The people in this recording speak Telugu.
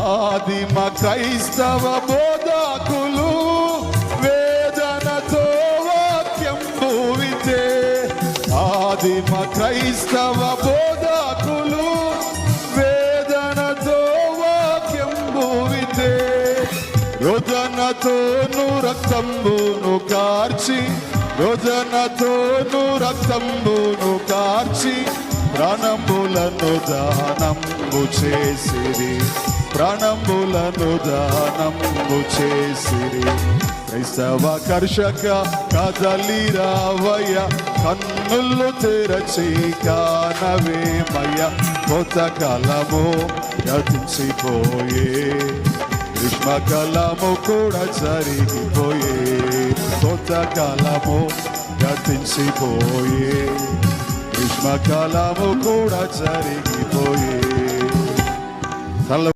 ఆదిమ క్రైస్తవ బోధకులు వేదనతో వాక్యం భూవితే. ఆదిమ క్రైస్తవ బోధకులు వేదనతో వాక్యం భూవితే. రోదనతోను రక్తంబును కార్చి, రోదనతోను రక్తంబును కార్చి ప్రాణములను దానము చేసిరి, ప్రాణములను దానము చేసిరి. క్రైస్తవ కర్షక కదలి రావయ్య, కన్నులు తెరచి కానవేమయ్య. కొత్త కాలము గతించిపోయే, గ్రీష్మకాలము కూడా జరిగిపోయే. కొత్త కాలము గతించిపోయే, గ్రీష్మకాలము కూడా జరిగిపోయే.